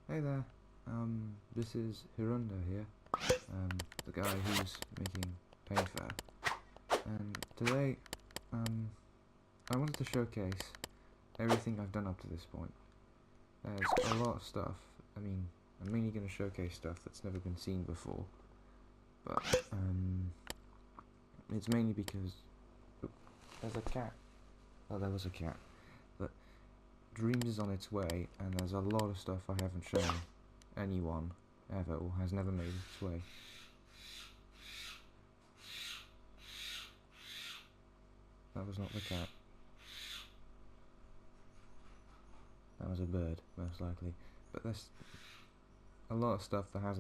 Hey there, this is Hirunda here, the guy who's making Paintfair, and today, I wanted to showcase everything I've done up to this point. There's a lot of stuff. I'm mainly going to showcase stuff that's never been seen before, but, it's mainly because there's a cat. Well, there was a cat, but Dreams is on its way, and there's a lot of stuff I haven't shown anyone ever, or has never made its way. That was not the cat. That was a bird, most likely. But there's a lot of stuff that has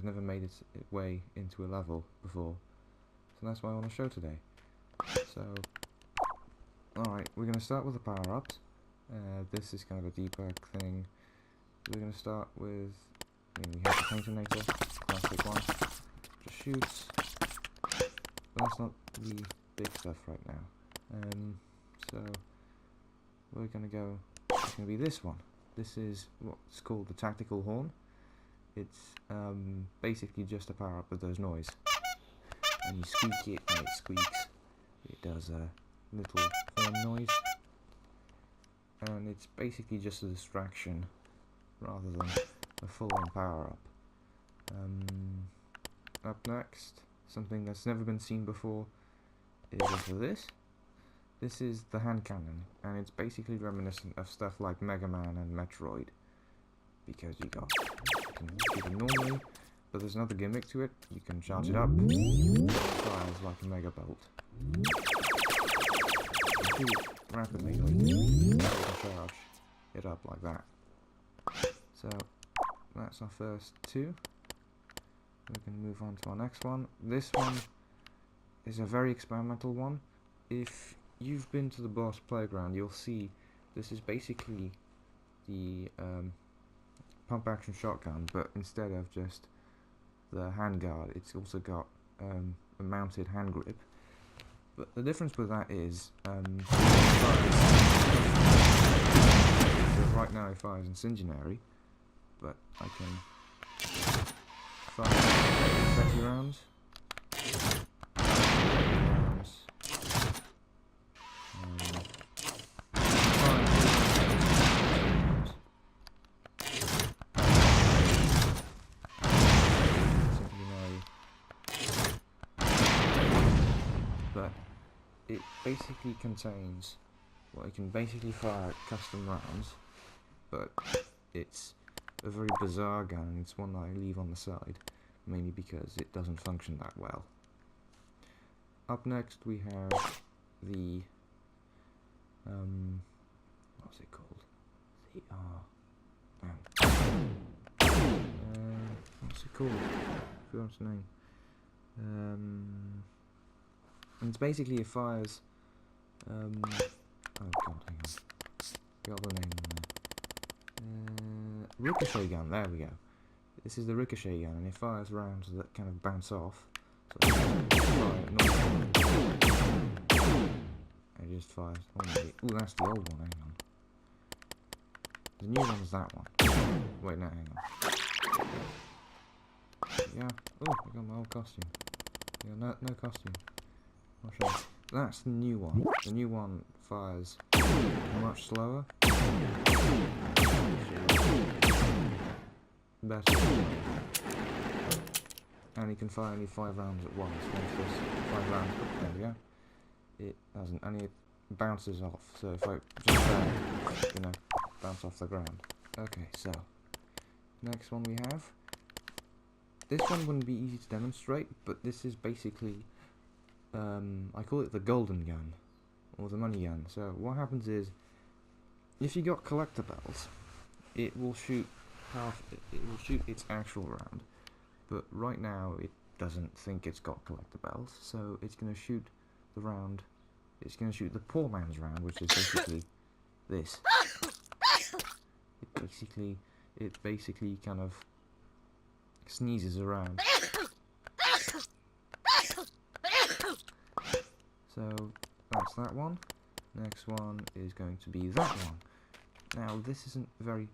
never made its way into a level before. So that's what I want to show today. So, alright, we're going to start with the power-ups. This is kind of a debug thing. We're going to start with, we have the Paintinator, classic one, just shoots, but that's not the big stuff right now. So we're going to go, it's going to be this one. This is what's called the Tactical Horn. It's basically just a power-up that does noise, and you squeak it and it squeaks. It does a little horn noise, and it's basically just a distraction rather than a full-on power-up. Up next, something that's never been seen before is also this. This is the hand cannon, and it's basically reminiscent of stuff like Mega Man and Metroid, because you can shoot it normally, but there's another gimmick to it. You can charge it up, it fires like a Mega Bolt. You shoot it rapidly, you can charge it up like that. So that's our first two. We're going to move on to our next one. This one is a very experimental one. If you've been to the boss playground, you'll see this is basically the pump action shotgun, but instead of just the handguard, it's also got a mounted hand grip. But the difference with that is right now it fires incendiary, but I can fire 20 rounds. But it basically contains, well, it can basically fire custom rounds, but it's a very bizarre gun, and it's one that I leave on the side, mainly because it doesn't function that well. Up next we have the, what's it called? What's it called? I forgot its name. And it's basically it fires, oh god, hang on. Got the name on there. Ricochet gun, there we go. This is the ricochet gun, and it fires rounds that kind of bounce off. So it just fires normally. Ooh, that's the old one, hang on. The new one's that one. Wait, no, hang on. Yeah, oh, I got my old costume. Yeah, no costume. I'll show you. That's the new one. The new one fires much slower. Better. And you can fire only 5 rounds at once. Once there's 5 rounds, there we go. It doesn't, and it bounces off. So if I jump down, it's gonna bounce off the ground. Okay, so next one we have. This one wouldn't be easy to demonstrate, but this is basically, I call it the golden gun, or the money gun. So what happens is, if you got collectibles, it will shoot its actual round, but right now it doesn't think it's got collectibles, so it's going to shoot the round, it's going to shoot the poor man's round, which is basically this. It basically kind of sneezes around. So that's that one. Next one is going to be that one. Now this isn't very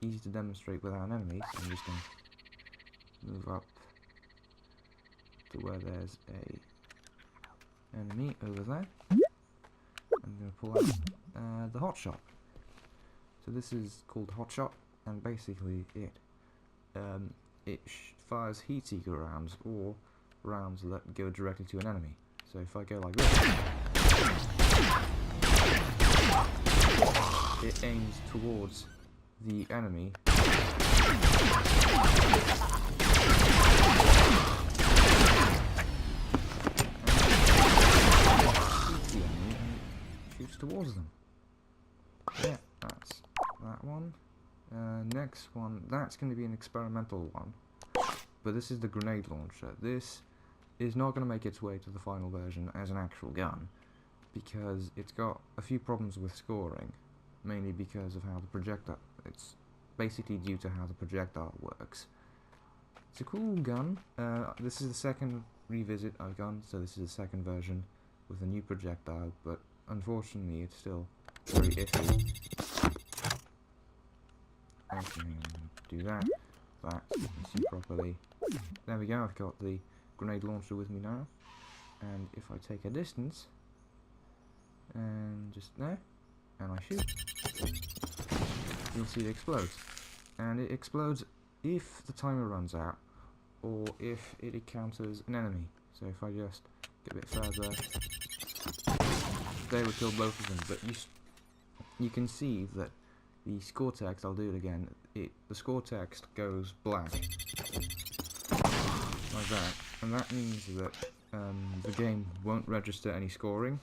easy to demonstrate without enemies. So I'm just going to move up to where there's a enemy over there. I'm going to pull out the hot shot. So this is called hot shot, and basically it fires heat seeker rounds, or rounds that go directly to an enemy. So if I go like this, it aims towards the enemy. Shoots towards them. Yeah, that's that one. Next one, that's going to be an experimental one, but this is the grenade launcher. This is not going to make its way to the final version as an actual gun, because it's got a few problems with scoring, mainly because of how the projectile, it's basically due to how the projectile works. It's a cool gun. This is the second revisit I've done, so this is the second version with a new projectile, but unfortunately it's still very iffy. I can do that, you can see properly. There we go, I've got the grenade launcher with me now, and if I take a distance, and just there, and I shoot, you'll see it explodes. And it explodes if the timer runs out, or if it encounters an enemy. So if I just get a bit further, they would kill both of them, but you can see that the score text, I'll do it again, the score text goes black, like that, and that means that the game won't register any scoring,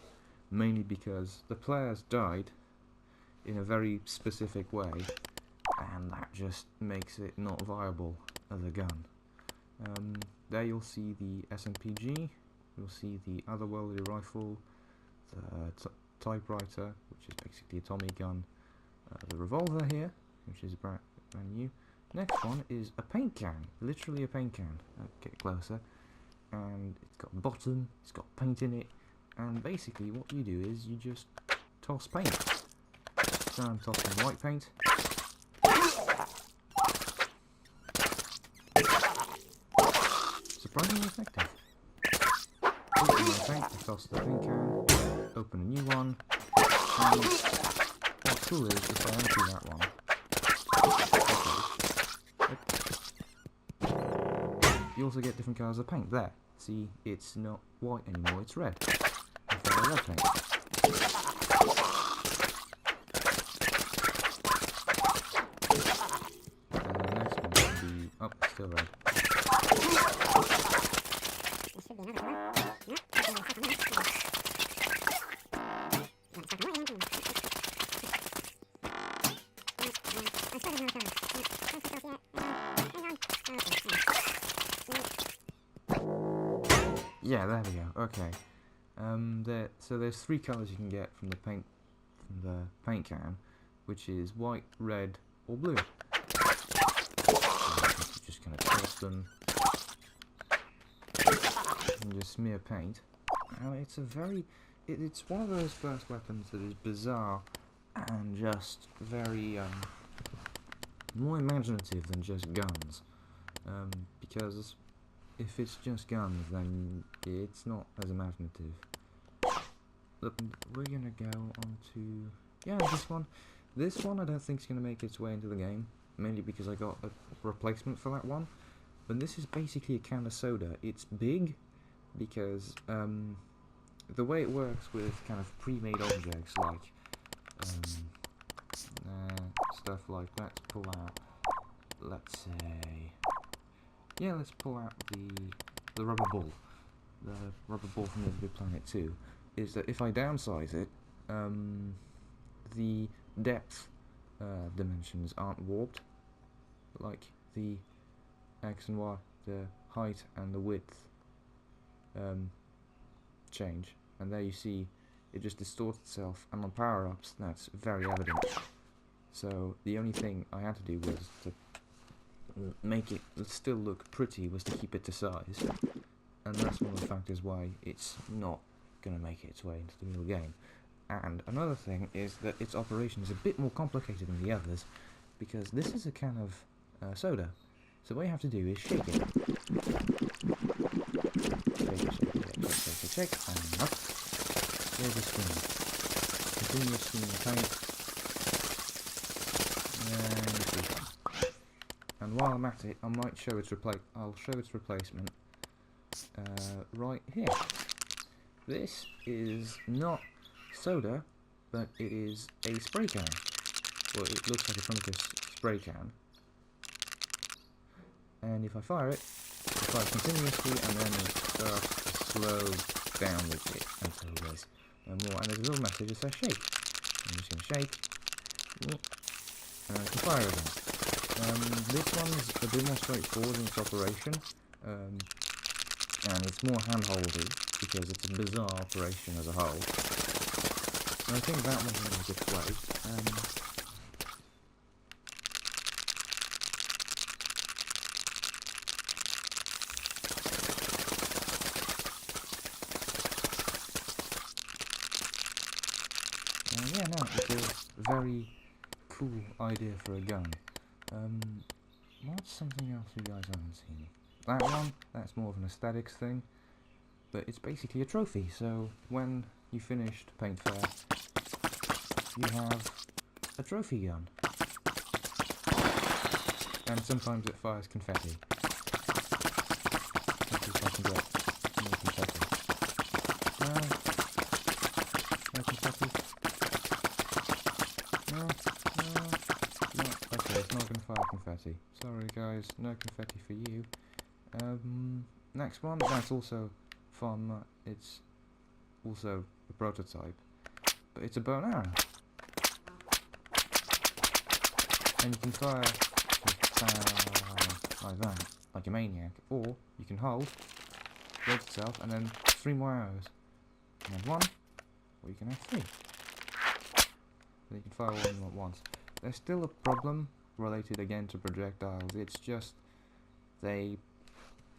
mainly because the players died in a very specific way, and that just makes it not viable as a gun. There you'll see the SMPG, you'll see the otherworldly rifle, the typewriter, which is basically a Tommy gun, the revolver here, which is brand new. Next one is a paint can, literally a paint can. I'll get closer, and it's got a bottom, it's got paint in it, and basically what you do is you just toss paint. So I'm tossing white paint. Surprisingly effective. Open my paint, I toss the paint can, open a new one, and what's cool is if I empty that one, you also get different colours of paint. There, see, it's not white anymore, it's red. I've got a red paint. And the next one will be, oh, it's still red. Yeah, there we go. Okay. So there's three colours you can get from the paint can, which is white, red, or blue. So you're just gonna toss them and just smear paint. And it's it's one of those first weapons that is bizarre and just very more imaginative than just guns. Because if it's just guns, then it's not as imaginative. We're gonna go on to this one. This one I don't think is gonna make its way into the game, mainly because I got a replacement for that one. But this is basically a can of soda. It's big because the way it works with kind of pre-made objects like stuff like, let's pull out the rubber ball. The rubber ball from Little Big Planet 2 is that if I downsize it, the depth dimensions aren't warped, like the X and Y, the height and the width change, and there you see it just distorts itself, and on power-ups that's very evident. So the only thing I had to do was to make it still look pretty, was to keep it to size, and that's one of the factors why it's not going to make its way into the real game. And another thing is that its operation is a bit more complicated than the others, because this is a can of soda. So what you have to do is shake it. Shake, and up. There's a spin. Continue spinning the paint. And while I'm at it, I might show its replacement right here. This is not soda, but it is a spray can. Well, it looks like a Funkus spray can. And if I fire it continuously, and then it starts to slow down with it until there's no more. And there's a little message that says shake. I'm just going to shake. And I can fire again. This one's a bit more straightforward in its operation. And it's more hand-holdy, because it's a bizarre operation as a whole. And I think that one's in a good place. Yeah, no, it's a very cool idea for a gun. What's something else you guys haven't seen? That one, that's more of an aesthetics thing, but it's basically a trophy, so when you finished Paint Fair, you have a trophy gun. And sometimes it fires confetti. Let's see if I can get more confetti. No confetti. No. Okay, it's not going to fire confetti. Sorry guys, no confetti for you. Next one, that's also fun. It's also a prototype, but it's a bow and arrow. And you can fire like that, like a maniac, or you can hold, load itself, and then 3 more arrows. You can have 1, or you can have 3. So you can fire all of them at once. There's still a problem related again to projectiles. It's just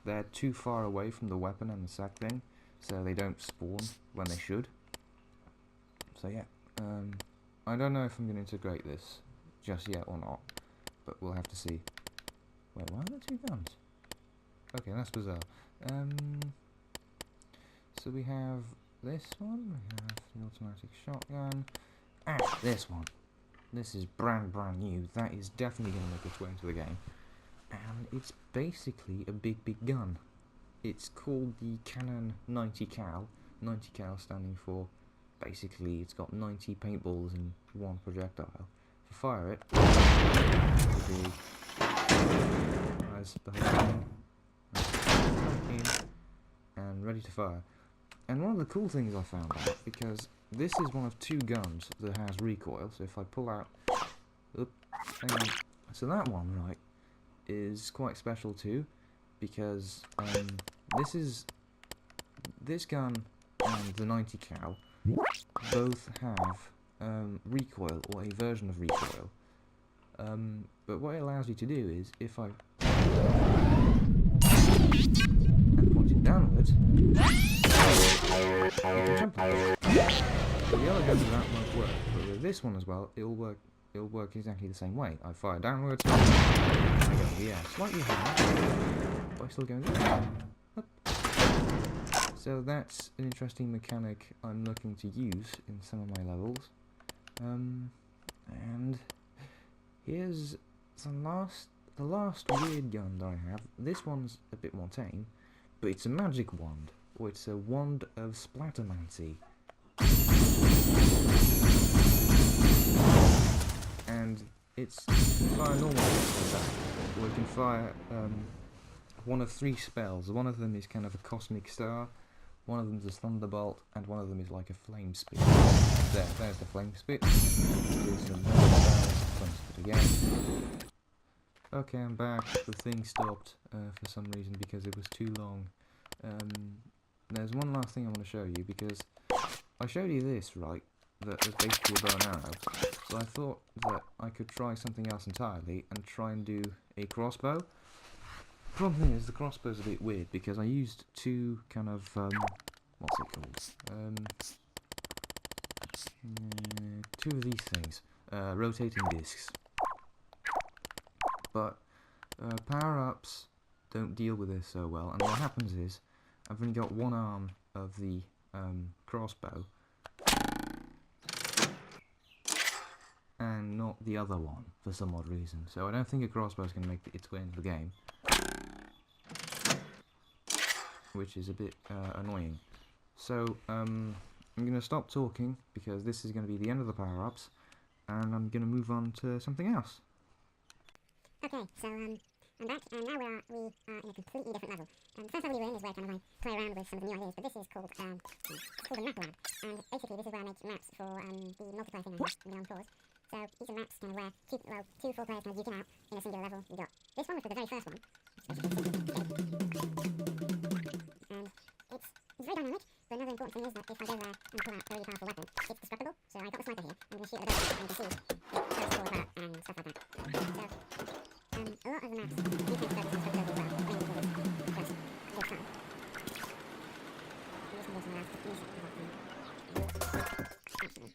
they're too far away from the weapon and the sack thing, so they don't spawn when they should. So yeah, I don't know if I'm going to integrate this just yet or not, but we'll have to see. Wait, why are there 2 guns? Okay, that's bizarre. So we have this one, we have the automatic shotgun, and this one. This is brand new. That is definitely going to make its way into the game. And it's basically a big gun. It's called the Canon 90 cal. 90 cal standing for, basically, it's got 90 paintballs in 1 projectile. If I fire it, it'll be as behind and ready to fire. And one of the cool things I found out, because this is one of 2 guns that has recoil, so if I pull out, so that one, right, is quite special too, because this gun and the 90 cal both have recoil, or a version of recoil. But what it allows you to do is, if I and point it downwards, you can jump on it. So the other guns that won't work, but with this one as well, it'll work exactly the same way. I fire downwards, I go in the air slightly higher, but I still go up. So that's an interesting mechanic I'm looking to use in some of my levels. And here's the last weird gun that I have. This one's a bit more tame, but it's a magic wand, or it's a wand of splattermancy. And it's, you can fire normal like that, or you can fire one of 3 spells. One of them is kind of a cosmic star, one of them is a thunderbolt, and one of them is like a flame spit. There's the flame spit. There's the flame spit again. Okay, I'm back. The thing stopped for some reason because it was too long. There's one last thing I want to show you, because I showed you this, right, that was basically a bow and arrow, so I thought that I could try something else entirely and try and do a crossbow. Problem is, the crossbow's a bit weird, because I used 2 kind of, what's it called, 2 of these things, rotating discs, but power-ups don't deal with this so well, and what happens is I've only got one arm of the crossbow and not the other one for some odd reason, so I don't think a crossbow is going to make its way into the game, which is a bit annoying. So I'm going to stop talking because this is going to be the end of the power-ups, and I'm going to move on to something else. Okay, so I'm back, and now we are in a completely different level. The first level we were in is where kind of I play around with some of the new ideas, but this is called a map lab, and basically this is where I make maps for the multiplayer thing I have on pause. So these are maps kind of where two, 4 players kind of duking out in a singular level. We've got this one, which was the very first one, and it's very dynamic, but another important thing is that if I go there and pull out a really powerful weapon, it's destructible. So I got the sniper here, I'm going to shoot at the boat, and you can see it starts to fall apart and stuff like that. So a lot of the maps do tend to focus on destructibility as well, playing with this quest this time. I'm just going to do some last music of that thing. Actually.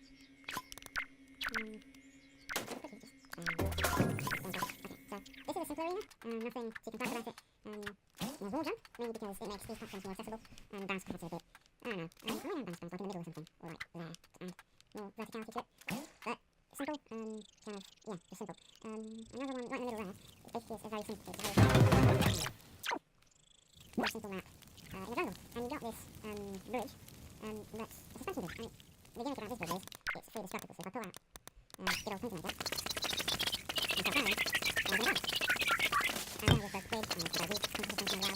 Okay, so this is a simpler arena, nothing too complex about it. There's wall jump, mainly because it makes these platforms more accessible, and bounce becomes a bit, I don't know, I might have bounce like in the middle or something, or like there, to add more verticality to it. But simple, kind of, yeah, just simple. Another one right in the middle there, it's basically a very simple, very simple map in the jungle. And you've got this bridge that's a suspension bridge. And the gimmick about this bridge is it's fully destructible, so if I pull out big old painting like that, and start firing, I'm going to die. And then with the bridge, and it's very weak, suspension allowed. And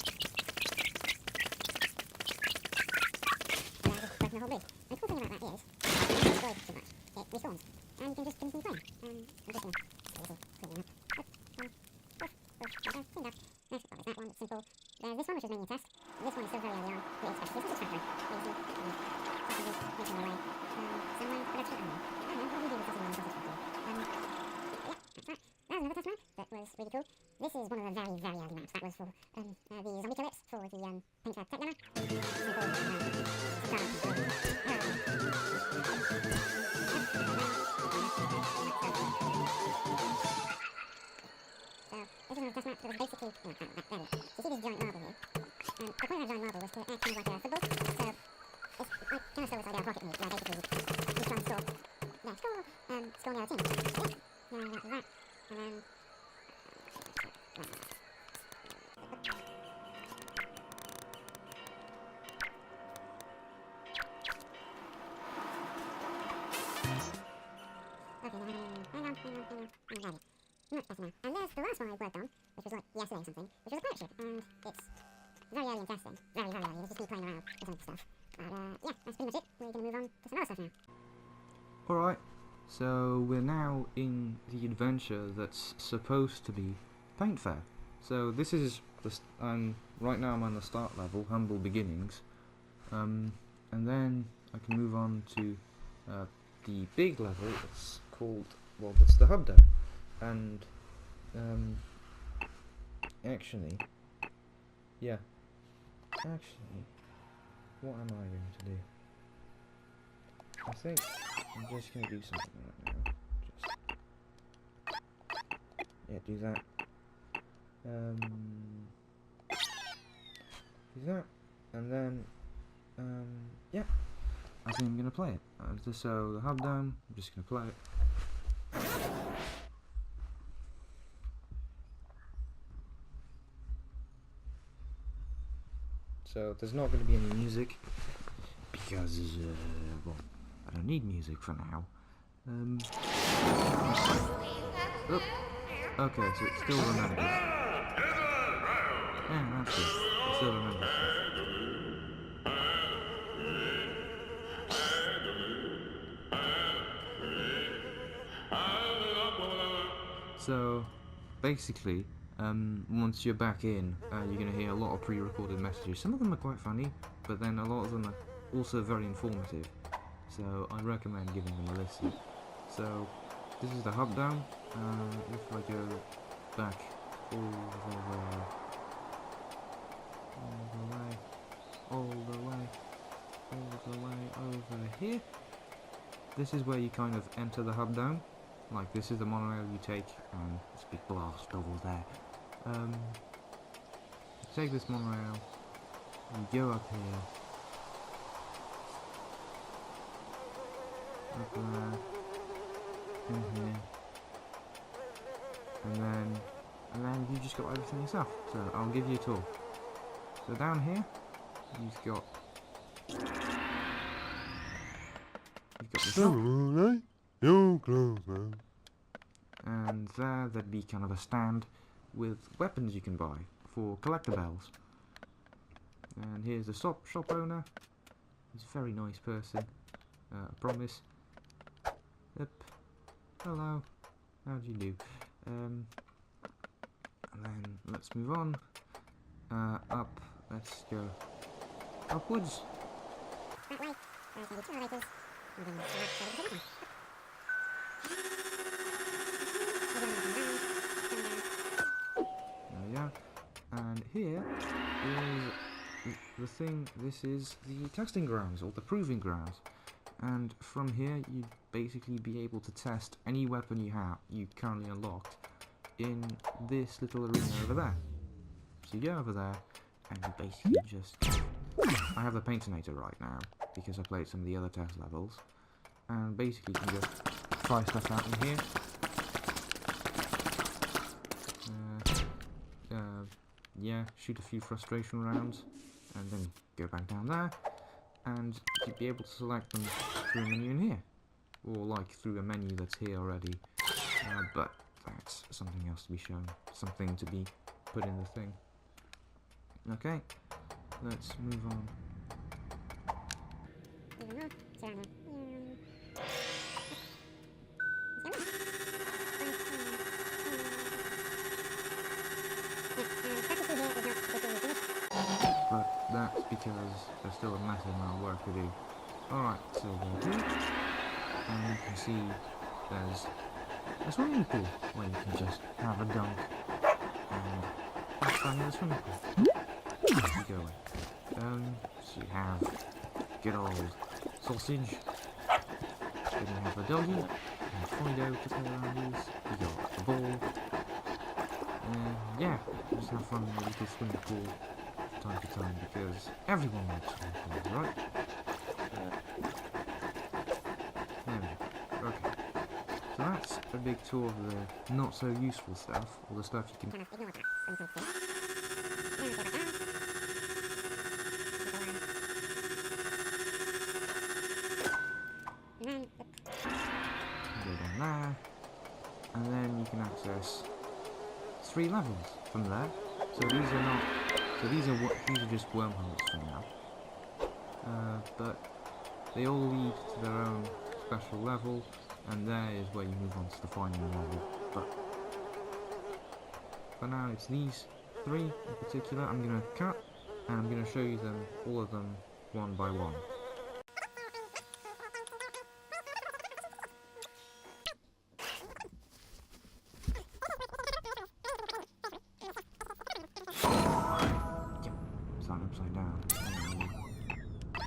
then just breaking the whole bridge. And the cool thing about that is, if you don't destroy it too much, it respawns. And you can just continue playing. I'm just going to say this is cleaning up. Next, well, there's that one, it's simple. There's this one, which is mainly a test. This one is still very early on. We expect this is factory. Easy. Sausages making their way. Somewhere production. I don't know. What do you do with sausage and sausage factory? Yeah, that's right. That was another test map that was really cool. This is one of the very, very early maps. That was for the zombie clips for the paint tech demo. This is another test map that was basically, there it is. So you see this giant marble here. The point of that giant marble was to act kind of like a football. So it's like kind of stole this idea of rocket moves, where basically you try and score. Yeah, score the other team. Yeah, like that. And then much better now. And there's the last one I worked on, which was like yesterday or something, which was a pirate ship, and it's very early in testing. Very, very early. It was just me playing around with some stuff. But yeah, that's pretty much it. We're going to move on to some other stuff now. Alright, so we're now in the adventure that's supposed to be Paint Fair. So this is right now I'm on the start level, Humble Beginnings, and then I can move on to the big level. It's called, well, it's the Hub Dome. And actually, what am I going to do? I think I'm just going to do something right now. Just do that. Do that, and then yeah, I think I'm going to play it. So the Hub Dome, I'm just going to play it. So there's not going to be any music because, well, I don't need music for now. Oh, okay, so it still remembers. Yeah, that's it. It still remembers. So, basically, once you're back in, you're going to hear a lot of pre-recorded messages. Some of them are quite funny, but then a lot of them are also very informative. So I recommend giving them a listen. So this is the Hub Dome. If I go back all the way over here, this is where you kind of enter the Hub Dome. Like, this is the monorail you take, and it's a big blast over there. You take this monorail, you go up here, up there, in here, and then you just got everything yourself. So I'll give you a tour. So down here, you've got the shop, and there'd be kind of a stand with weapons you can buy for collectibles. And here's the shop owner. He's a very nice person, I promise. Yep. Hello. How do you do? And then let's move on. Up. Let's go upwards. That way. There's maybe 2 elevators. Moving left, so we can take There we are. And here is the thing. This is the testing grounds, or the proving grounds. And from here, you'd basically be able to test any weapon you currently unlocked in this little arena over there. So you go over there, and you basically just... I have the Paintinator right now, because I played some of the other test levels. And basically you can just try stuff out in here. Yeah, shoot a few frustration rounds, and then go back down there, and you'd be able to select them through a menu in here, or like through a menu that's here already, but that's something else to be shown, something to be put in the thing. Okay, let's move on. But that's because there's still a massive amount of work to do. Alright, so we're here, and you can see there's a swimming pool where you can just have a dunk and have fun in the swimming pool. You go away. So you have good old sausage, then you have a doggy, and Fido to play around with, you got the ball, and yeah, just have fun in the little swimming pool time to time, because everyone likes swimming pools, right? There we go. Okay. So that's a big tour of the not so useful stuff, or the stuff you can... Ignore that. Go down there, and then you can access 3 levels from there. So these are not... So these are just wormholes for now. But they all lead to their own special level, and there is where you move on to the final level. But for now, it's these 3 in particular. I'm gonna cut, and I'm gonna show you them, all of them, one by one. Upside down.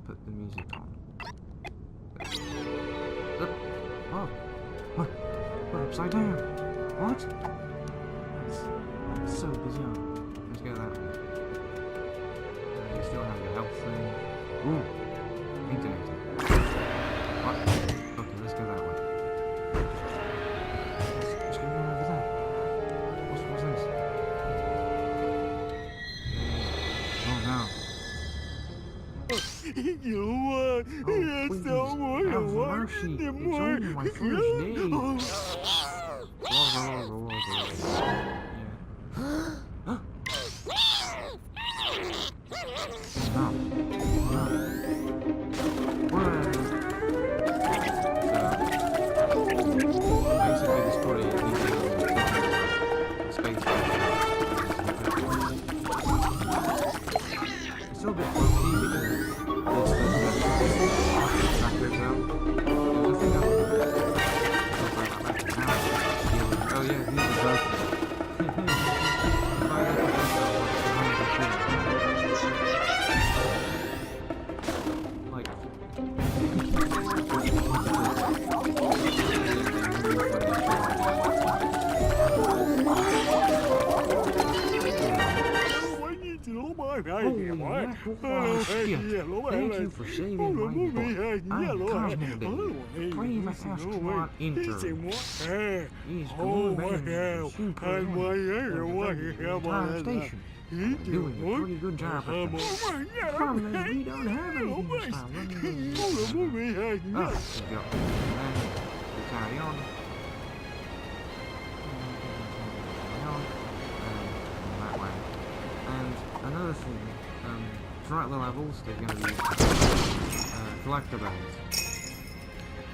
Put the music on. Oh! What? We're upside down! What? That's so bizarre. Let's go that way. You still have your health thing. Ooh! Internet. What? Okay, let's go that way. What's going on over there? What's this? Oh no. Please, have mercy. It's only my first day. Basically, this body needs space. It's still a bit funky because oh yeah, he's broken. Thank you for saving my butt. I'm Cosmo Baby, brave astronaut intern. He's going back to superintendent of the entire station. Doing a pretty good job at that. Problem is, we don't have anything to stop. Oh, we go. And we carry on. That way. And another thing, throughout the levels, they're going to be collector bells,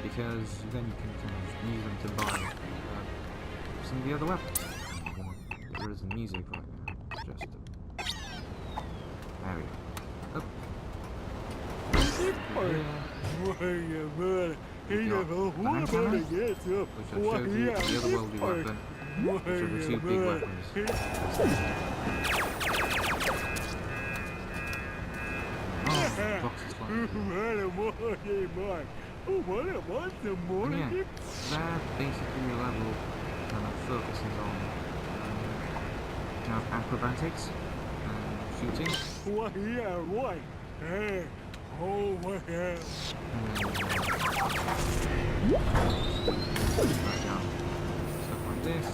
because then you can kind of use them to buy some of the other weapons. I'm going to get rid of the music right now. Just there we go. Up. Which I showed you, the otherworldly weapon, which are the two big weapons. Oh, box is flying. And yeah, that basically your level kind of focuses on kind of acrobatics and shooting. Stuff like this.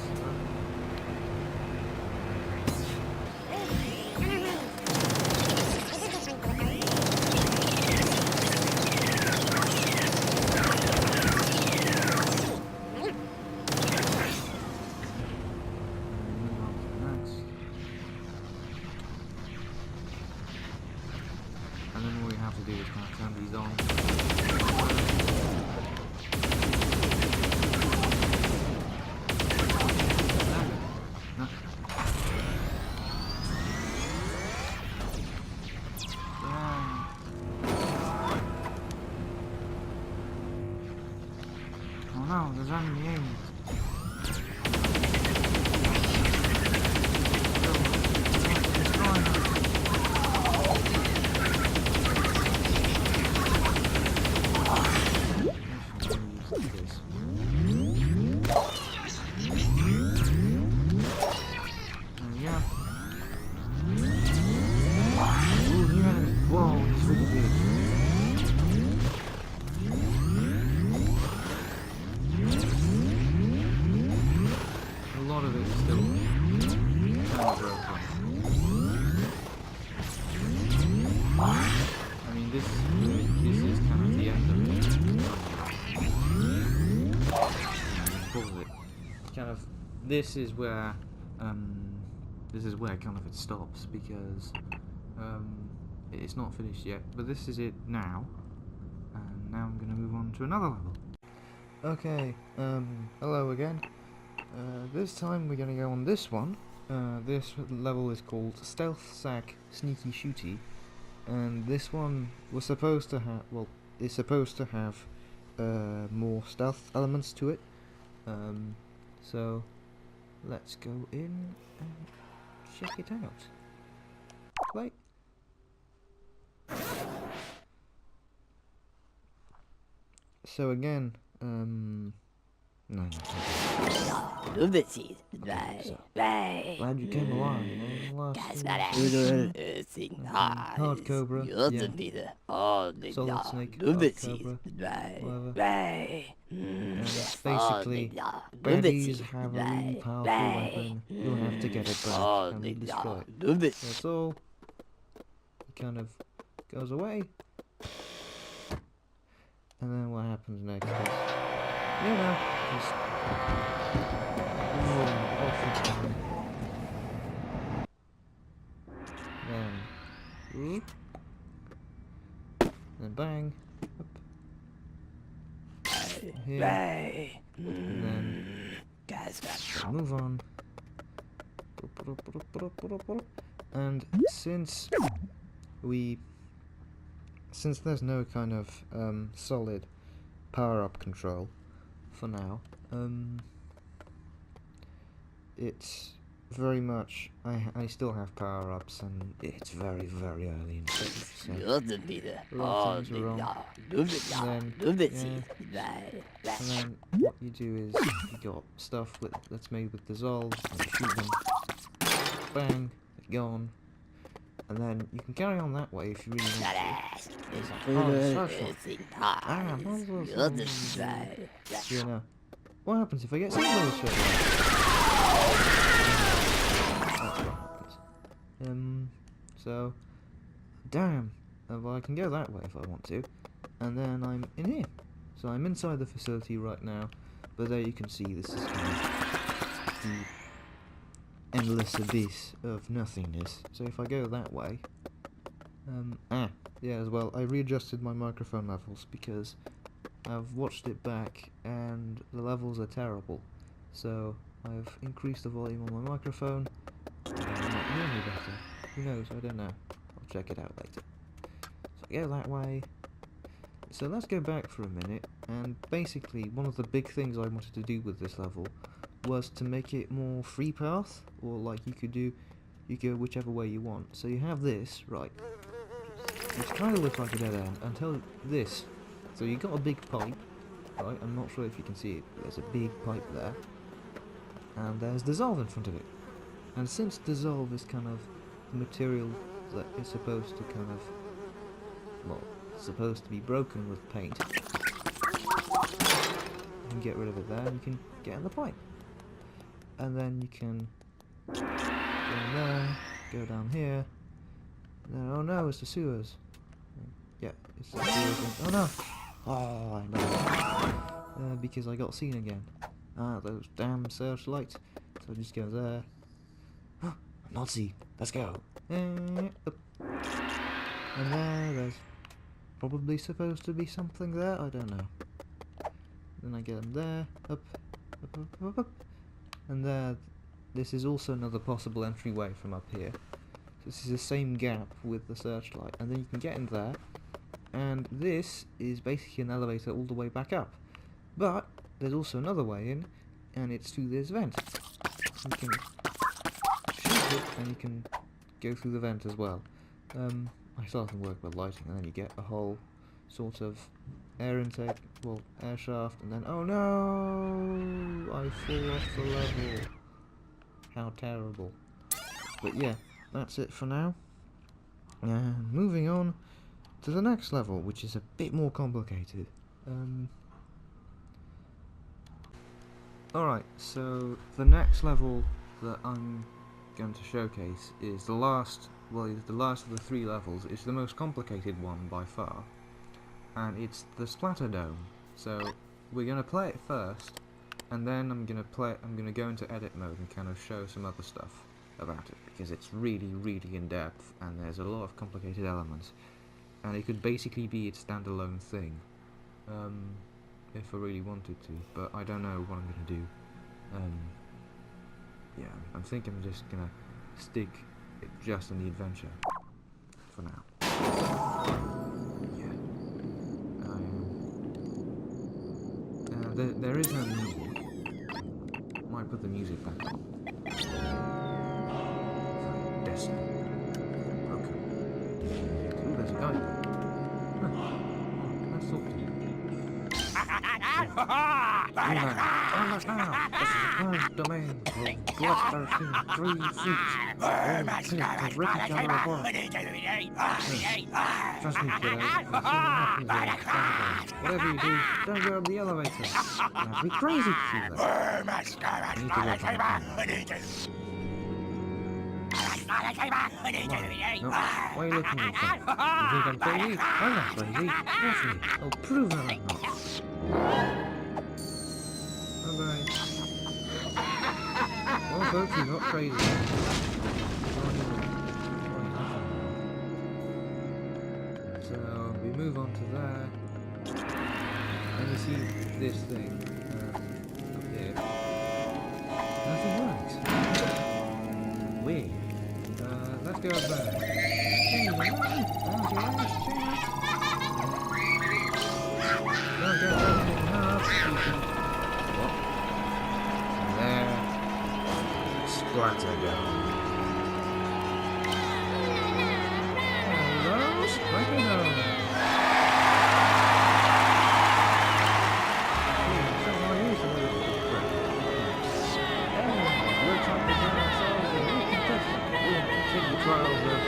And then all you have to do is kind of turn these on. Oh no, there's enemy aiming. This is kind of the end of it. Kind of, this is where kind of it stops, because it's not finished yet. But this is it now, and now I'm going to move on to another level. Okay, hello again. This time we're going to go on this one. This level is called Stealth Sack Sneaky Shooty. And this one was supposed to have, well, it's supposed to have more stealth elements to it. So let's go in and check it out. Play. So again, no. Glad you came along, you know. Hard Cobra, yeah. Solid Snake, Hard Cobra, whatever. And basically, baddies have a really powerful weapon. You'll have to get it back and destroy it. That's all. It kind of goes away. And then what happens next is, you know, just off the time. Then bang, up. Here, and then move on. And since there's no kind of solid power-up control for now, it's very much, I still have power-ups, and it's very, very early in the game, so a lot of things are wrong. And then what you do is, you got stuff that's made with dissolves, and you shoot them, bang, they're gone, And then you can carry on that way if you really want to. You know, what happens if I get sideways straight away? That's what happens. So, damn. Well, I can go that way if I want to. And then I'm in here. So I'm inside the facility right now. But there you can see this is kind of the endless abyss of nothingness. So if I go that way... yeah, as well, I readjusted my microphone levels because I've watched it back and the levels are terrible. So I've increased the volume on my microphone. And I might hear me better. Who knows? I don't know. I'll check it out later. So I go that way. So let's go back for a minute, and basically one of the big things I wanted to do with this level was to make it more free path, or like you go whichever way you want. So you have this, right, which kind of looks like a dead end, until this. So you got a big pipe, right, I'm not sure if you can see it, but there's a big pipe there, and there's dissolve in front of it. And since dissolve is kind of the material that is supposed to kind of, well, supposed to be broken with paint, you can get rid of it there, and you can get in the pipe. And then you can go there, go down here, and then, oh no, it's the sewers. Yeah, it's the sewers. Oh no! Oh, I know. Because I got seen again. Ah, those damn searchlights. So I just go there. Nazi, let's go. And there's probably supposed to be something there, I don't know. Then I get them there, up, up, up, up, up. And there, this is also another possible entryway from up here. So this is the same gap with the searchlight, and then you can get in there, and this is basically an elevator all the way back up. But there's also another way in, and it's through this vent. You can shoot it, and you can go through the vent as well. I still have to work with lighting, and then you get a whole sort of air intake, well, air shaft, and then, oh no! I fall off the level. How terrible. But yeah, that's it for now. And moving on to the next level, which is a bit more complicated. Alright, so the next level that I'm going to showcase is the last, well, it's the last of the 3 levels. It's the most complicated one by far, and it's the Splatter Dome. So we're going to play it first, and then I'm going to go into edit mode and kind of show some other stuff about it, because it's really, really in depth, and there's a lot of complicated elements, and it could basically be its standalone thing, if I really wanted to, but I don't know what I'm going to do. Yeah, I think I'm just gonna stick it just on the adventure for now. Yeah. There is no music. Might put the music back on. Destiny. Okay. Ooh, there's a guy. Huh. Let's talk to you. This is a closed domain. Bloodthirsty 3 feet. Rip each other apart. Trust me, kiddo. Whatever you do, don't go up the elevator. I'd be crazy to do that. I need to work on it. No, why are you looking at me? You think I'm crazy? I'm not crazy. Watch me. I'll prove that I'm not. Bye-bye. Well, folks, you're not crazy. So, we move on to that. And you see this thing up here. Nothing works. Weird. Let's go up there. Don't get anything up. What? There. Splatter Dome. Hello, Splatter Dome. Looks like we're doing ourselves a new contestant. We'll continue trials of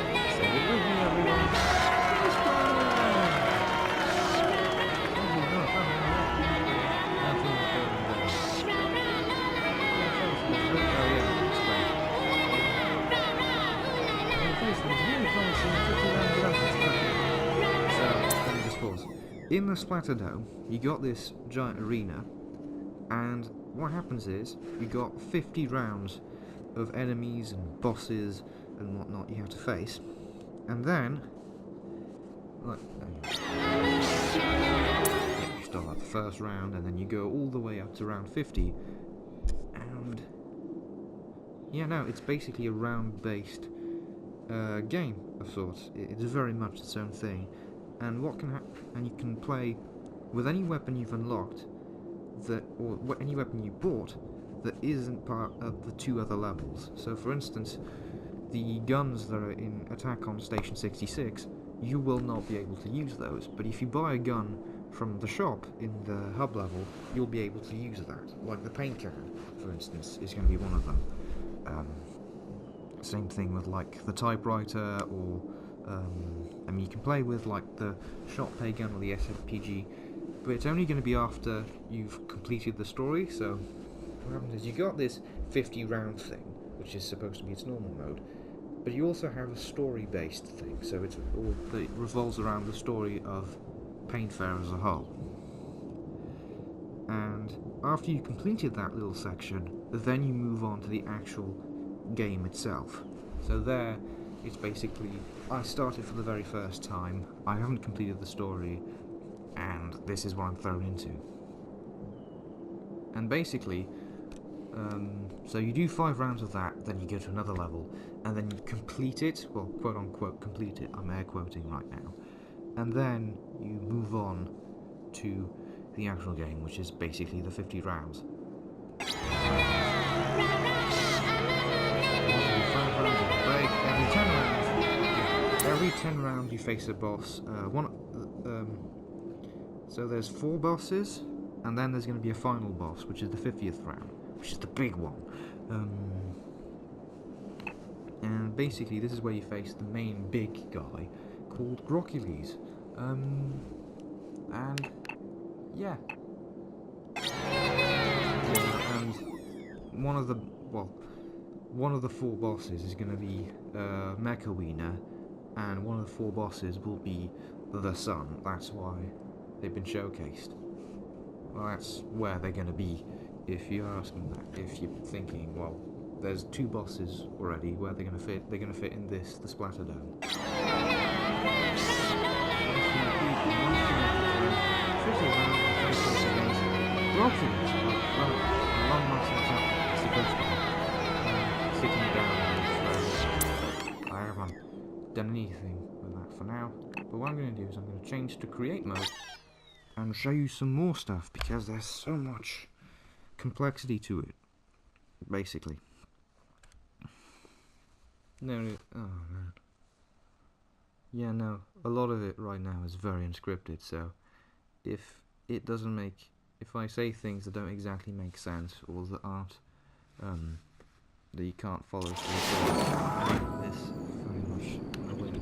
in the Splaterdome, you got this giant arena, and what happens is you got 50 rounds of enemies and bosses and whatnot you have to face, and then, like, you start at the first round, and then you go all the way up to round 50, and yeah, no, it's basically a round-based game of sorts. It's very much its own thing, and and you can play with any weapon you've unlocked or any weapon you bought that isn't part of the 2 other levels. So, for instance, the guns that are in Attack on Station 66, you will not be able to use those. But if you buy a gun from the shop in the hub level, you'll be able to use that. Like the paint can, for instance, is going to be one of them. Same thing with like the typewriter, or I mean, you can play with like the shot pay gun or the SFPG, but it's only going to be after you've completed the story. So what happens is you got this 50 round thing, which is supposed to be its normal mode, but you also have a story based thing, so it revolves around the story of Paint Fair as a whole. And after you completed that little section, then you move on to the actual game itself. So there, it's basically, I started for the very first time, I haven't completed the story, and this is what I'm thrown into. And basically, so you do 5 rounds of that, then you go to another level, and then you complete it, well, quote unquote complete it, I'm air quoting right now, and then you move on to the actual game, which is basically the 50 rounds. Every 10 rounds you face a boss. So there's 4 bosses, and then there's going to be a final boss, which is the 50th round, which is the big one. And basically this is where you face the main big guy called Grockules. And yeah. And one of the 4 bosses is going to be Mecha Wiener, and one of the 4 bosses will be the sun. That's why they've been showcased. Well, that's where they're going to be, if you're asking that. If you're thinking, well, there's 2 bosses already, where they're going to fit? They're going to fit in the Splaterdome. Sitting down. I haven't done anything with that for now, but what I'm going to do is I'm going to change to create mode and show you some more stuff, because there's so much complexity to it, basically. No, oh man. Yeah, no, a lot of it right now is very unscripted, so if I say things that don't exactly make sense, or that aren't, that you can't follow through, this very much on a wing.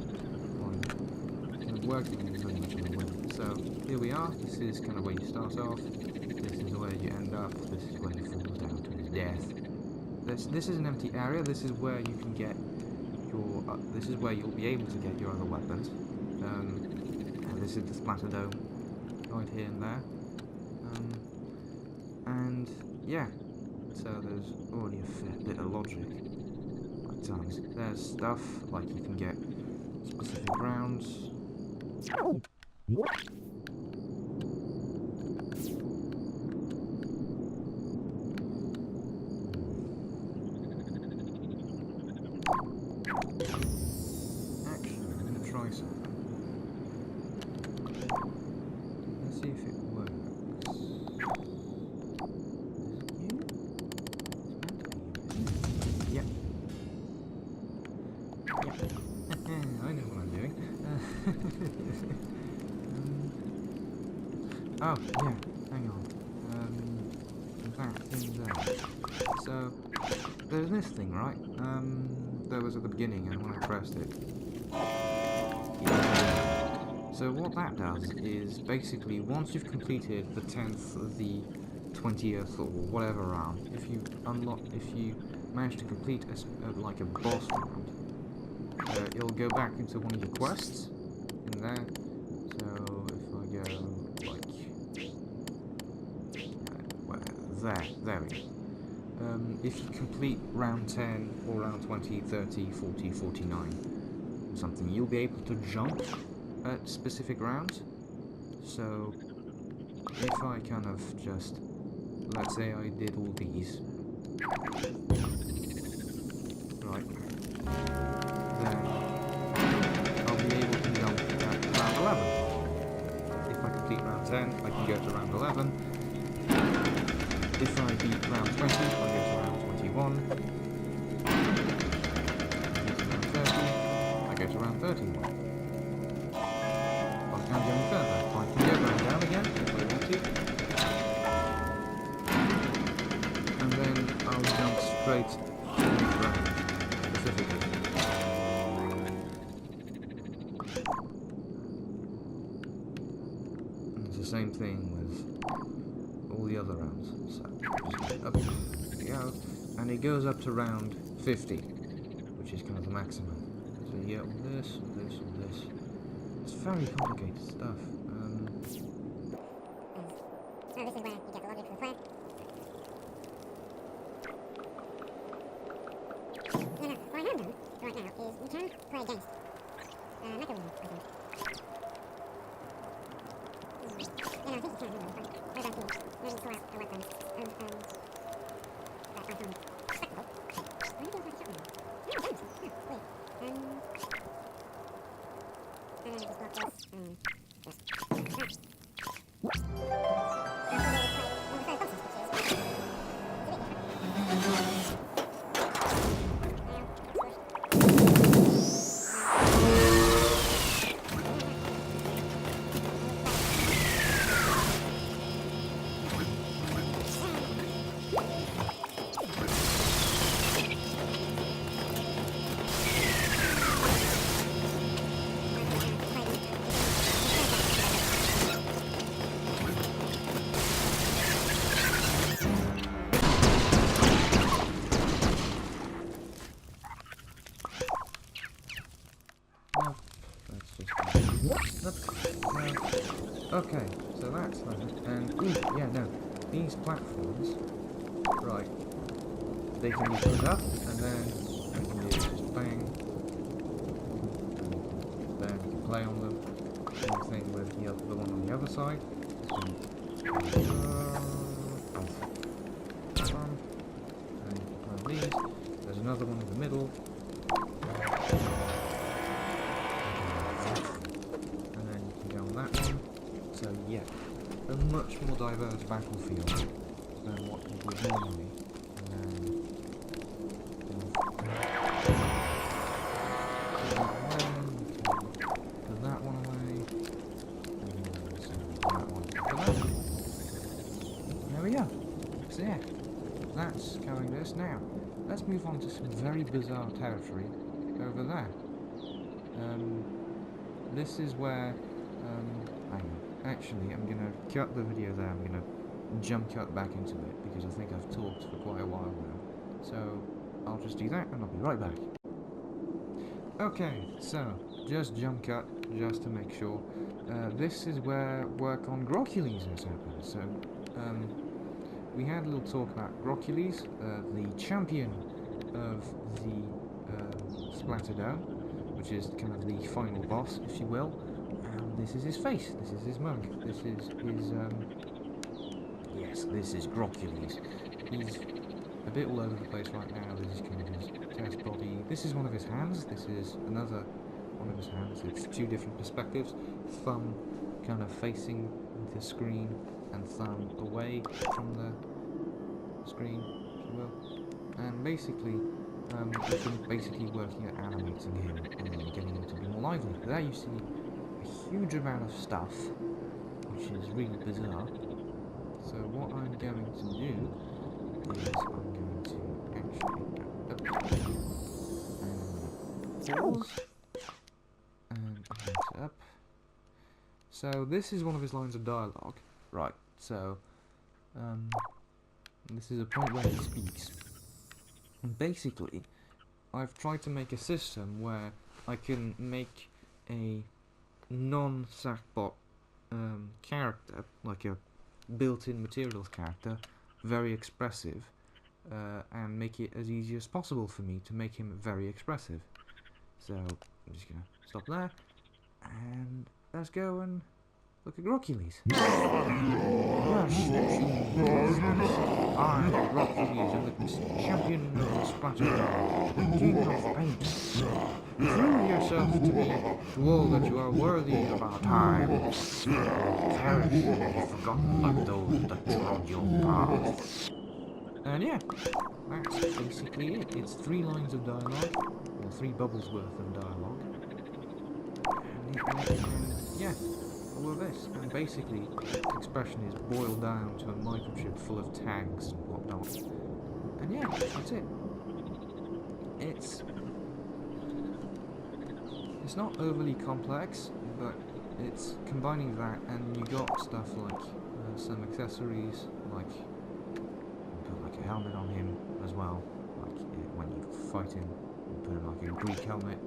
Working very much on a wing. So here we are. This is kind of where you start off. This is where you end up. This is where he falls down to his death. This is an empty area. This is where you can get your. This is where you'll be able to get your other weapons. And this is the Splaterdome, right here and there. And yeah. So there's already a fair bit of logic at times. There's stuff like you can get specific rounds. Actually, I'm going to try something. Let's see if it works. I know what I'm doing. Oh, yeah, hang on. That thing there. So, there's this thing, right? That was at the beginning, and when I pressed it. Yeah. So what that does is, basically, once you've completed the 10th, the 20th, or whatever round, if you manage to complete like a boss round, it'll go back into one of your quests in there. So if I go There we go. If you complete round 10 or round 20, 30, 40, 49, or something, you'll be able to jump at specific rounds. So, if I kind of just, let's say I did all these, right, then I'll be able to jump at round 11. If I complete round 10, I can go to round 11. If I beat round 20, I go to round 21. If I beat round 30, I go to round 31. I can't go any further. I can go round down again if I want to. And then I'll jump straight to the next round, specifically. And it's the same thing with all the other rounds. So just up, there we go. And it goes up to round 50, which is kind of the maximum. So you get all this, this, and this. It's very complicated stuff. So this is where you get the logic for the plan. No, what I have done right now is you can play against Mecha Wheel, I think. Yeah, no, I think you can, really. I don't think. Maybe pull out a weapon and that I found respectable. I think it was like a shotgun. No, I don't. Yeah, weird. And then just block this and just that. Okay, so that's that, and ooh, yeah, no, these platforms, right, they can be put up, and then you can do just bang, and then you can play on them. Same thing with the one on the other side. And you can play these. There's another one in the middle. So yeah, a much more diverse battlefield than what you would normally. And then put that one away. And then that one. There we go. So yeah, that's covering this. Now, let's move on to some very bizarre territory over there. This is where hang on. Actually, I'm going to cut the video there, I'm going to jump cut back into it, because I think I've talked for quite a while now. So, I'll just do that, and I'll be right back. Okay, so, just jump cut, just to make sure. This is where work on Grocules has happened. So, we had a little talk about Grocules, the champion of the Splaterdome, which is kind of the final boss, if you will. This is his face, this is his mug, this is his, yes, this is Grocules. He's a bit all over the place right now. This is kind of his test body. This is one of his hands, this is another one of his hands. It's two different perspectives, thumb kind of facing the screen and thumb away from the screen, if you will. And basically, we've been basically working at animating him and getting him to be more lively. There you see a huge amount of stuff, which is really bizarre. So what I'm going to do is I'm going to actually pause and up. So this is one of his lines of dialogue, right? So this is a point where he speaks, and basically I've tried to make a system where I can make a non-Sackbot character, like a built-in materials character, very expressive, and make it as easy as possible for me to make him very expressive. So I'm just gonna stop there, and let's go and look at Grockules. I'm Grockules, I'm the champion of the Splatter, the king of paint. Prove yourself to me, to all that you are worthy of our time. Or perish and be forgotten like those that trod your path. And yeah, that's basically it. It's 3 lines of dialogue, or 3 bubbles worth of dialogue. And yeah, all of this. And basically, the expression is boiled down to a microchip full of tags and whatnot. And yeah, that's it. It's not overly complex, but it's combining that, and you got stuff like some accessories, like you put like a helmet on him as well, like when you fight him, you put him like a Greek helmet.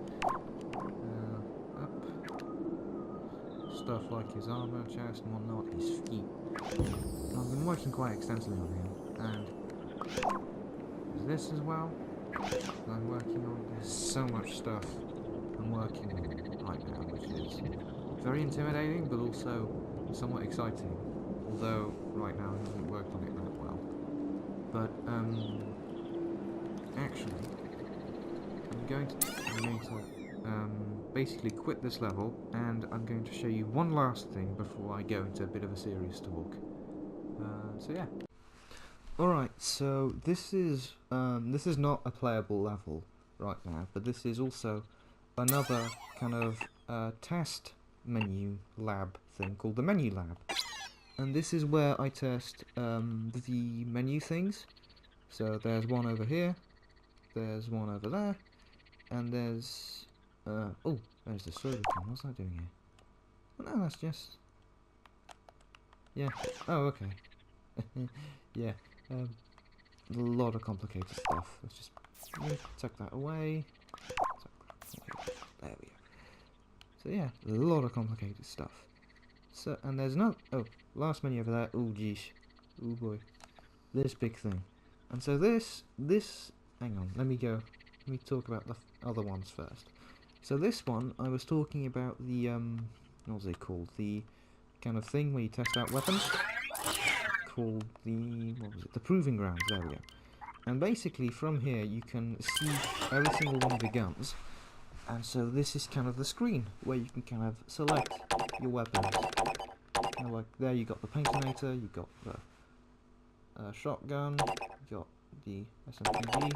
Up. Stuff like his armor, chest and whatnot, his feet. And I've been working quite extensively on him, and there's this as well that I'm working on. There's so much stuff I'm working on right now, which is very intimidating, but also somewhat exciting. Although right now I haven't worked on it that well. But actually, I'm going to basically quit this level, and I'm going to show you one last thing before I go into a bit of a serious talk. So yeah. Alright, so this is not a playable level right now, but this is also another kind of test menu lab thing called the menu lab. And this is where I test the menu things. So there's one over here, there's one over there, and there's oh, there's the server thing. What's that doing here? Oh, no, that's just oh, okay. Yeah, a lot of complicated stuff. Let's just tuck that away. There we go. So yeah, a lot of complicated stuff. So, and there's no, oh, last menu over there. Oh geesh, oh boy, this big thing. And so this, hang on, let me talk about the other ones first. So this one, I was talking about the, what was it called? The kind of thing where you test out weapons. Called the, what was it? The Proving Grounds, there we go. And basically from here you can see every single one of your guns. And so this is kind of the screen where you can kind of select your weapons. Kind of like there you got the Paintinator, you got the shotgun, you got the SMPG.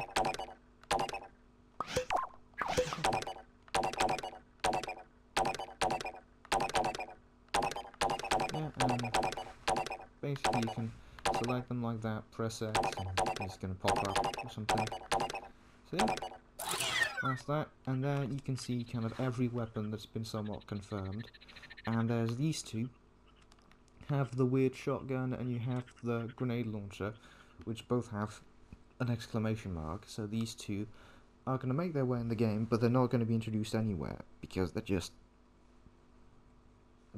Yeah, and basically you can select them like that, press X, and it's going to pop up or something. So yeah, that's that. And there you can see kind of every weapon that's been somewhat confirmed. And there's these two. Have the weird shotgun and you have the grenade launcher, which both have an exclamation mark. So these two are going to make their way in the game, but they're not going to be introduced anywhere because they're just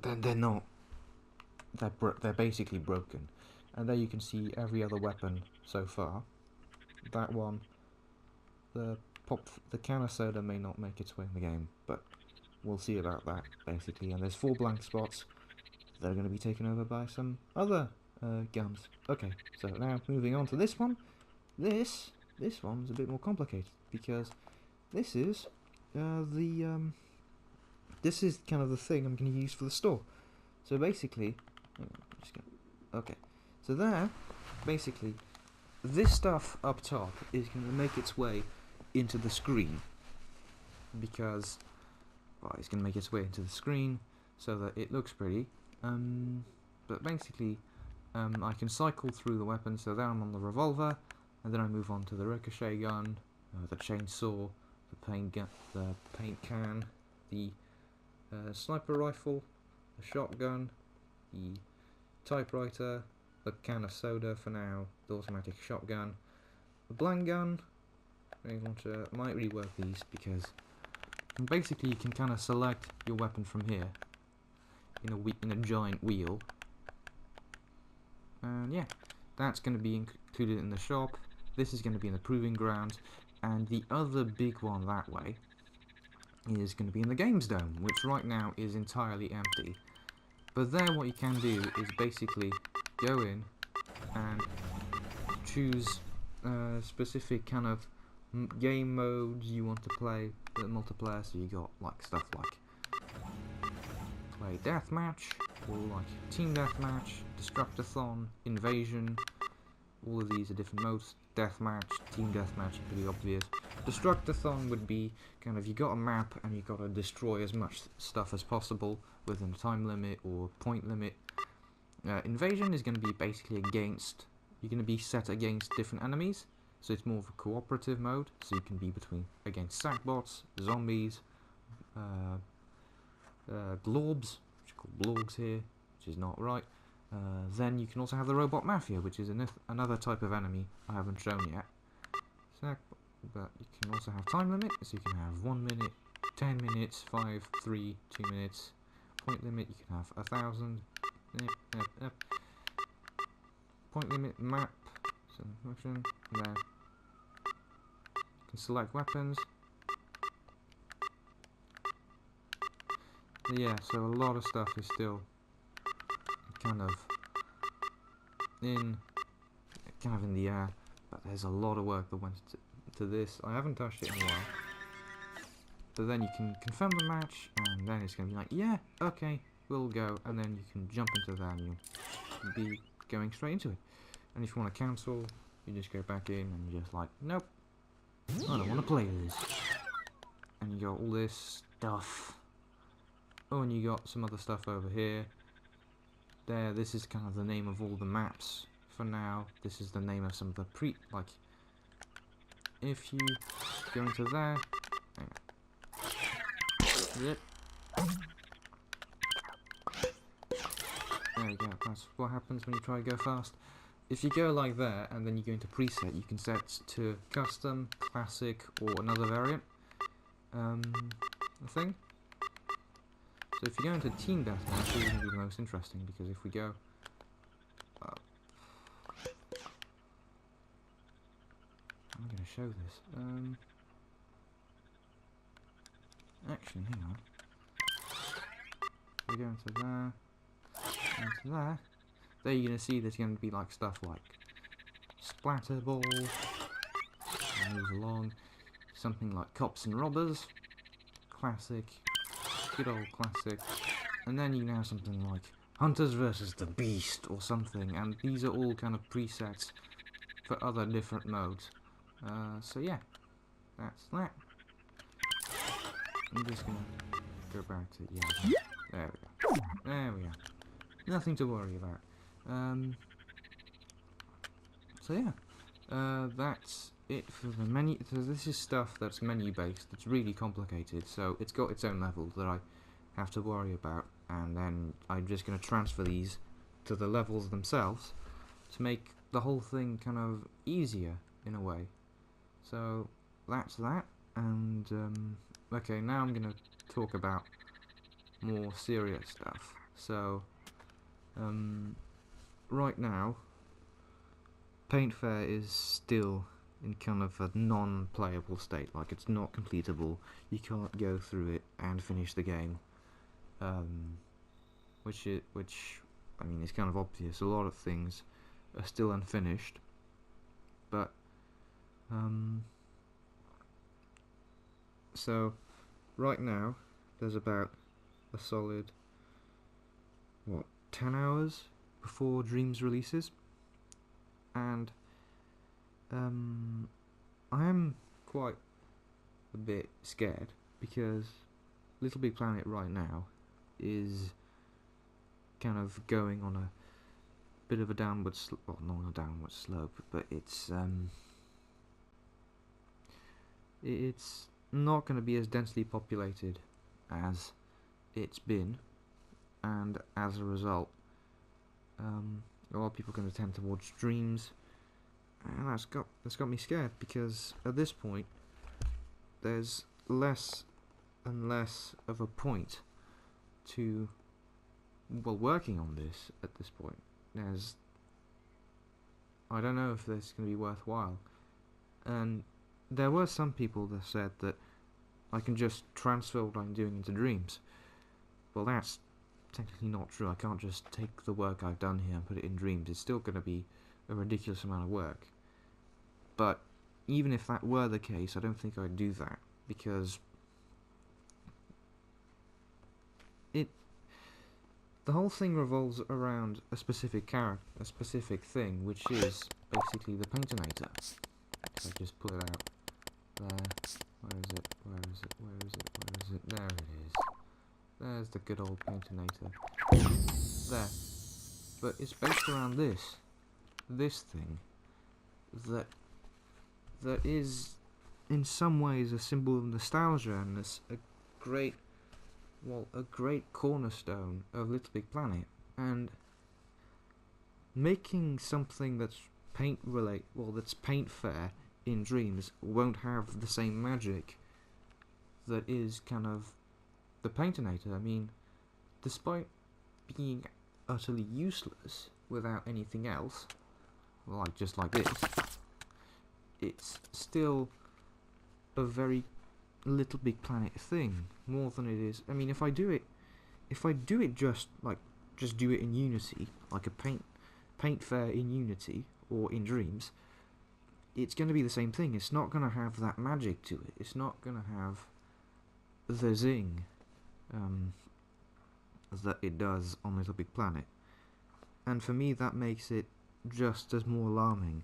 they're not. They're basically broken. And there you can see every other weapon so far. That one, the can of soda may not make its way in the game, but we'll see about that basically. And there's 4 blank spots that are going to be taken over by some other guns. Okay, so now moving on to this one. This one's a bit more complicated because this is this is kind of the thing I'm going to use for the store. So basically, okay. So there, basically, this stuff up top is going to make its way into the screen because, well, it's going to make its way into the screen so that it looks pretty. But basically, I can cycle through the weapons. So then I'm on the revolver, and then I move on to the ricochet gun, the chainsaw, the paint can, the sniper rifle, the shotgun, the typewriter, the can of soda for now, the automatic shotgun, the blank gun, grenade launcher. I might rework these because basically you can kind of select your weapon from here in a giant wheel, and yeah, that's going to be included in the shop. This is going to be in the proving grounds, and the other big one that way is going to be in the games dome, which right now is entirely empty. But there what you can do is basically go in and choose specific kind of game modes you want to play multiplayer. So you got like stuff like play deathmatch, or like team deathmatch, destructathon, invasion. All of these are different modes. Deathmatch, team deathmatch, pretty obvious. Destructathon would be kind of, you got a map and you got to destroy as much stuff as possible within a time limit or point limit. Invasion is going to be basically against, you're going to be set against different enemies, so it's more of a cooperative mode, so you can be against sackbots, zombies, globs, which are called blorgs here, which is not right. Then you can also have the robot mafia, which is another type of enemy I haven't shown yet. But you can also have time limit, so you can have 1 minute, 10 minutes, 5, 3, 2 minutes. Point limit, you can have 1,000. Point limit map, selection, there. You can select weapons. But yeah, so a lot of stuff is still kind of in the air, but there's a lot of work that went to this. I haven't touched it in a while. But then you can confirm the match, and then it's going to be like, yeah, okay, we'll go, and then you can jump into that and you'll be going straight into it. And if you want to cancel, you just go back in and you're just like, nope, I don't want to play this. And you got all this stuff. Oh, and you got some other stuff over here. There, this is kind of the name of all the maps for now. This is the name of some of the like, if you go into there, hang on. Zip. There you go, that's what happens when you try to go fast. If you go like that, and then you go into preset, you can set to custom, classic, or another variant, thing. So if you go into team deathmatch, this is going to be the most interesting, because if we go up, I'm going to show this. Actually, hang on. We go into there, into there. There you're going to see there's going to be like stuff like Splatterball, move along, something like Cops and Robbers, classic, good old classic, and then you can have something like Hunters versus the Beast or something, and these are all kind of presets for other different modes. So yeah, that's that. I'm just going to go back to, yeah, there we go, there we are, nothing to worry about. So yeah, that's it for the menu. So this is stuff that's menu based, it's really complicated, so it's got its own level that I have to worry about, and then I'm just going to transfer these to the levels themselves to make the whole thing kind of easier in a way. So that's that, and okay, now I'm going to talk about more serious stuff. So right now, Paint Fair is still in kind of a non-playable state, like it's not completable, you can't go through it and finish the game, which I mean is kind of obvious. A lot of things are still unfinished, but so right now there's about a solid 10 hours before Dreams releases, and I am quite a bit scared because Little Big Planet right now is kind of going on a bit of a downward well, not a downward slope, but it's not going to be as densely populated as it's been, and as a result, a lot of people are going to tend towards Dreams, and that's got me scared, because at this point there's less and less of a point to working on this. At this point, there's I don't know if this is going to be worthwhile. And there were some people that said that I can just transfer what I'm doing into dreams. Well, that's technically not true. I can't just take the work I've done here and put it in dreams. It's still going to be a ridiculous amount of work. But even if that were the case, I don't think I'd do that, because the whole thing revolves around a specific character, a specific thing, which is basically the Painternator. If I just pull it out there, where is it? Where is it? Where is it? Where is it? There it is. There's the good old Painternator. There. But it's based around this thing that is in some ways a symbol of nostalgia, and it's a great cornerstone of Little Big Planet. And making something that's that's paint fair in dreams won't have the same magic that is kind of the Painternator. I mean, despite being utterly useless without anything else, just like this, it's still a very Little Big Planet thing, more than it is. I mean, if I do it just do it in Unity, like a paint fair in Unity or in Dreams, it's going to be the same thing. It's not going to have that magic to it. It's not going to have the zing that it does on Little Big Planet. And for me, that makes it just as more alarming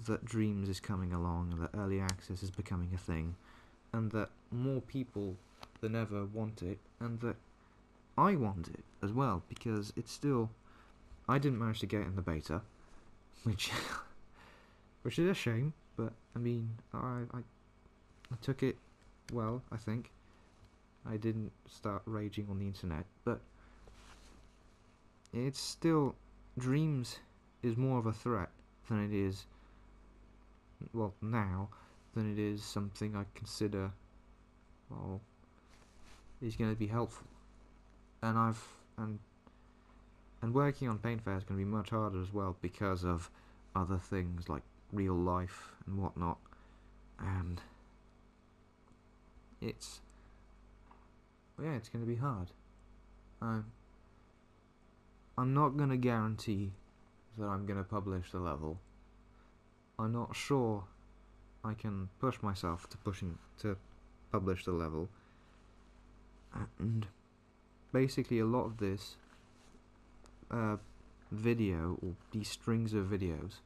that Dreams is coming along, and that early access is becoming a thing, and that more people than ever want it, and that I want it as well, because it's still... I didn't manage to get it in the beta, which is a shame, but I mean, I took it well, I think. I didn't start raging on the internet, but it's still... Dreams is more of a threat than it is, well, now, than it is something I consider, well, is going to be helpful. And and working on Paint Fair is going to be much harder as well, because of other things like real life and whatnot, and it's going to be hard. I'm not going to guarantee that I'm going to publish the level. I'm not sure I can push myself to publish the level. And basically a lot of this video, or these strings of videos,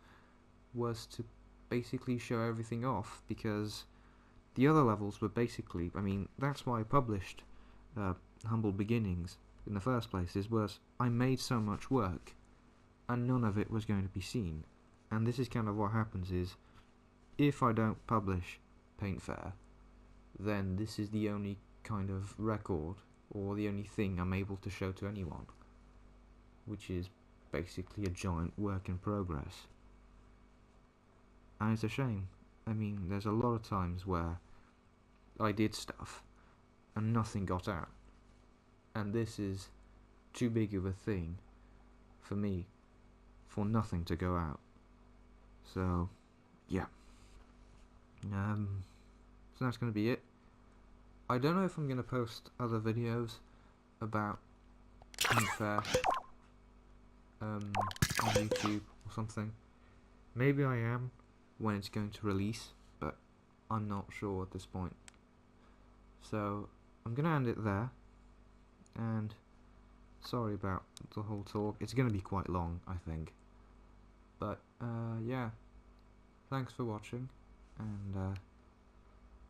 was to basically show everything off, because the other levels were basically... I mean, that's why I published Humble Beginnings in the first place, was I made so much work and none of it was going to be seen. And this is kind of what happens is, if I don't publish Paint Fair, then this is the only kind of record, or the only thing I'm able to show to anyone, which is basically a giant work in progress. And it's a shame. I mean, there's a lot of times where I did stuff and nothing got out, and this is too big of a thing for me for nothing to go out. So yeah, so that's going to be it. I don't know if I'm going to post other videos about Paint Fair on YouTube or something. Maybe I am when it's going to release, but I'm not sure at this point. So I'm going to end it there, and sorry about the whole talk. It's going to be quite long, I think. But yeah, thanks for watching, and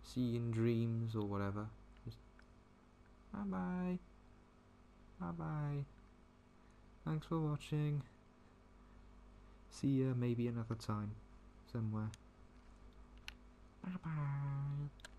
see you in dreams or whatever. Just bye bye. Bye bye. Thanks for watching. See ya maybe another time somewhere. Bye bye.